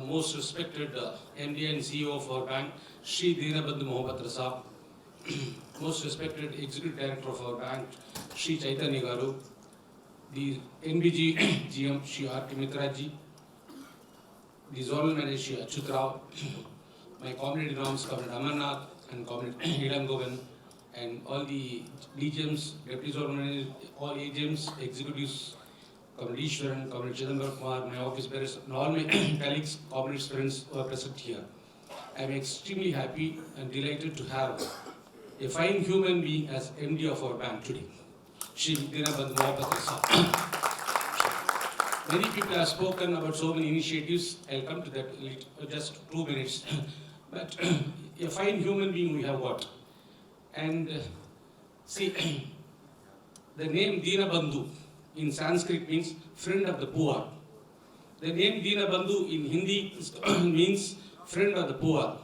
most respected MD and CEO of our bank, Shri Dinabandhu Mohabbat Rasab, most respected Executive Director of our bank, Shri Chaitanya Garu, the NBG GM, Shri R.K. Mitraji, the Zonal Manager, Shri Achyut Rao, my community norms, Comrade Amarnath and Comrade Ilan Govan, and all the DGMs, Deputy Zonal Managers, all AGMs, executives, Comrade Ishwaran, Comrade Chidambar Kumar, my office bearers, and all my colleagues, comrades, friends who are present here. I am extremely happy and delighted to have a fine human being as MD of our bank today, Shri Dinabandhu Mohabbat Rasab. Many people have spoken about so many initiatives. I'll come to that in just 2 minutes. But a fine human being we have got. And see, the name Dinabandhu in Sanskrit means friend of the poor. The name Dinabandhu in Hindi means friend of the poor.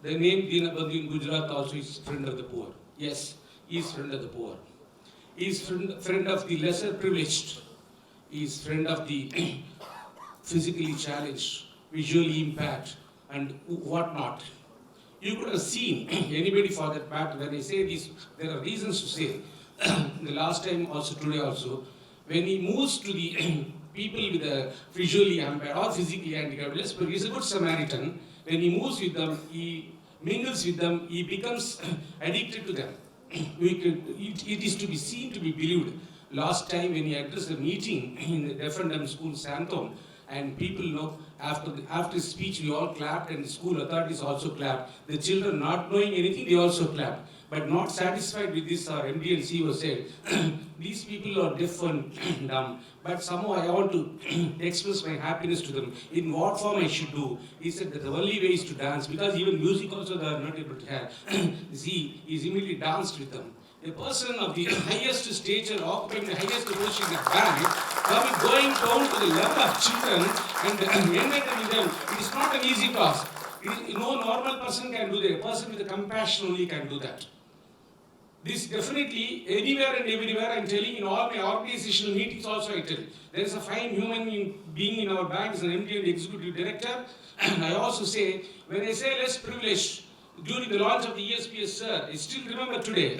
The name Dinabandhu in Gujarat also is friend of the poor. Yes, he is friend of the poor. He is friend of the lesser privileged. He is friend of the physically challenged, visually impaired, and whatnot. You could have seen anybody for that matter. When I say this, there are reasons to say. The last time also, today also, when he moves to the people with a visually impaired or physically handicapped, he's a good Samaritan. When he moves with them, he mingles with them, he becomes addicted to them. It is to be seen, to be believed. Last time when he addressed a meeting in the deaf and dumb school, Santhom, and people know after his speech we all clapped and the school authorities also clapped. The children not knowing anything, they also clapped. But not satisfied with this, our MD and CEO said, these people are deaf and dumb, but somehow I want to express my happiness to them. In what form I should do? He said that the only way is to dance, because even music also they are not able to have. See, he immediately danced with them. A person of the highest stature, occupying the highest position in the bank, going down to the level of children and enlightening them, it is not an easy task. No normal person can do that. A person with a compassion only can do that. This definitely, anywhere and everywhere, I'm telling in all my organizational meetings also I tell. There is a fine human being in our bank as an MD and Executive Director. And I also say, when I say less privileged, during the launch of the ESPS, sir, I still remember today,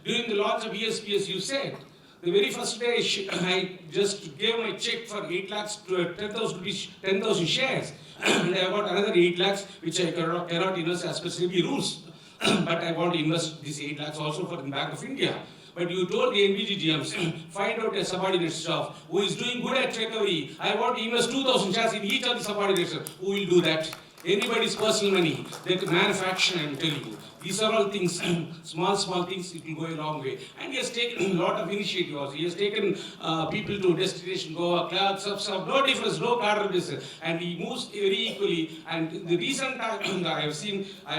during the launch of ESPS, you said, the very first day I just gave my check for 8 lakhs to 10,000 shares. And I got another 8 lakhs, which I cannot invest as per SEBI rules. But I want to invest these 8 lakhs also for the Bank of India. But you told the NBG GMs, find out a subordinate staff who is doing good at recovery. I want to invest 2,000 shares in each of the subordinates. Who will do that? Anybody's personal money, they can manufacture, I'm telling you. These are all things, small things, it will go a long way. And he has taken a lot of initiative also. He has taken people to destination, Goa, Clark, no difference, no cadre business. And he moves very equally. And the recent time I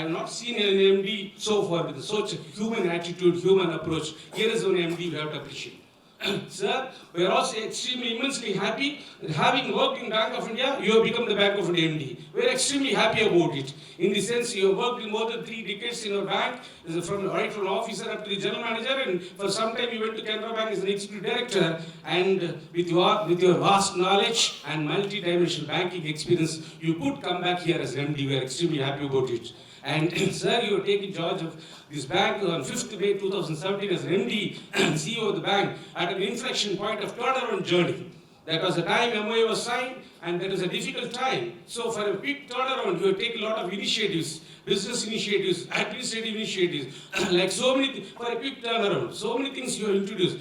have not seen an MD so far with such a human attitude, human approach. Here is one MD we have to appreciate. Sir, we are also extremely, immensely happy that having worked in Bank of India, you have become the Bank of India MD. We are extremely happy about it. In the sense, you have worked in more than 3 decades in our bank, right from officer up to the general manager, and for some time you went to Canara Bank as an executive director. And with your vast knowledge and multi-dimensional banking experience, you could come back here as MD. We are extremely happy about it. And sir, you are taking charge of this bank on 5th May 2017 as MD and CEO of the bank at an inflection point of turnaround journey. That was the time MOA was signed, and that was a difficult time. So for a quick turnaround, you have taken a lot of initiatives, business initiatives, administrative initiatives, like so many, for a quick turnaround, so many things you have introduced.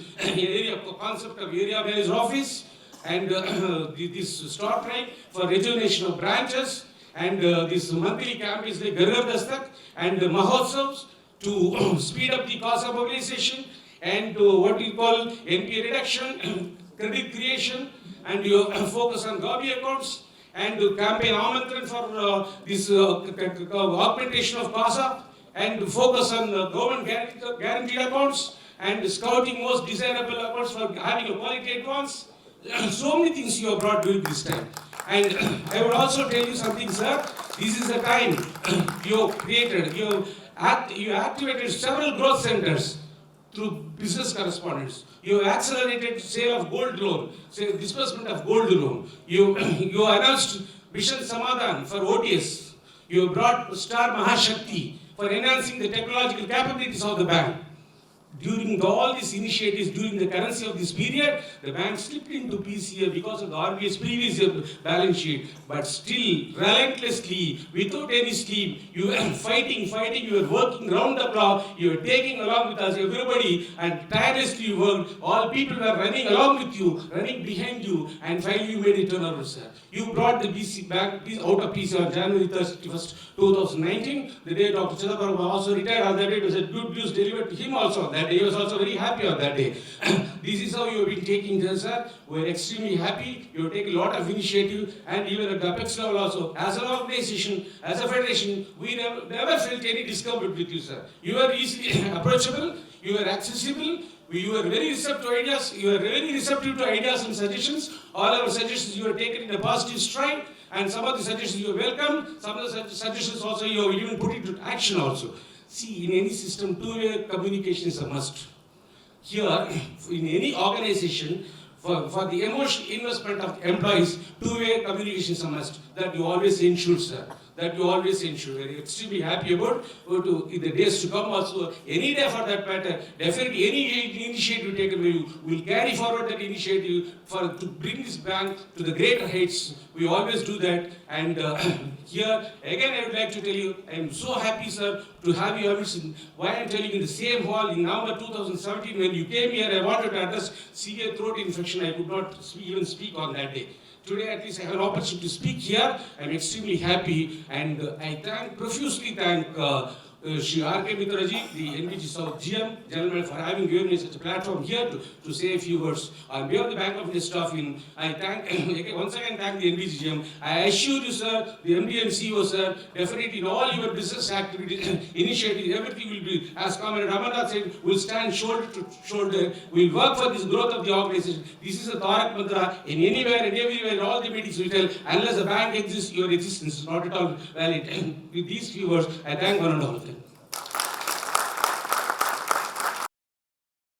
Concept of area manager office, and this start right for rejuvenation of branches, and this monthly campaigns like Gargar Dastak and Mahotsavs to speed up the CASA mobilization, and what we call NPA reduction, credit creation, and you focus on Gabi accounts, and campaign Amantran for this augmentation of CASA, and focus on government guaranteed accounts, and scouting most desirable accounts for having a quality advance. So many things you have brought during this time. And I would also tell you something, sir. This is the time you created, you activated several growth centers through business correspondence. You accelerated sale of gold loan, disbursement of gold loan. You announced Mission Samadhan for ODS. You have brought Star Mahashakti for enhancing the technological capabilities of the bank. During all these initiatives, during the currency of this period, the bank slipped into PCA because of the RBI's previous year balance sheet. But still, relentlessly, without any sleep, you were fighting, you were working round the clock, you were taking along with us everybody, and tirelessly you worked. All people were running along with you, running behind you, and finally you made it turnaround, sir. You brought the BC bank out of PCA on January 31st, 2019, the day Dr. Chidambaram also retired. On that day, it was a good news delivered to him also. That day, he was also very happy on that day. This is how you have been taking this, sir. We are extremely happy. You have taken a lot of initiative, and even at the apex level also. As an organization, as a federation, we never felt any discomfort with you, sir. You are easily approachable, you are accessible, you are very receptive to ideas, you are very receptive to ideas and suggestions. All our suggestions you have taken in a positive stride, and some of the suggestions you have welcomed, some of the suggestions also you have even put into action also. See, in any system, two-way communication is a must. Here, in any organization, for the emotional investment of employees, two-way communication is a must. That you always ensure, sir. That you always ensure. We are extremely happy about in the days to come also. Any day for that matter, definitely any initiative taken by you, we will carry forward that initiative to bring this bank to the greater heights. We always do that. And here, again, I would like to tell you, I am so happy, sir, to have you amidst. Why I am telling you, in the same hall in November 2017, when you came here, I wanted to address severe throat infection. I could not even speak on that day. Today, at least, I have an opportunity to speak here. I'm extremely happy, and I profusely thank Shri R.K. Mitraji, the NBG South GM, gentlemen, for having given me such a platform here to say a few words. On behalf of the Bank of India staff, I thank, once again thank the NBG GM. I assure you, sir, the MD and CEO, sir, definitely in all your business activities, initiatives, everything will be, as Comrade Ramannath said, will stand shoulder to shoulder. We'll work for this growth of the organization. This is a Tarak Mantra. In anywhere and everywhere, in all the meetings we tell, unless a bank exists, your existence is not at all valid. With these few words, I thank one and all of them.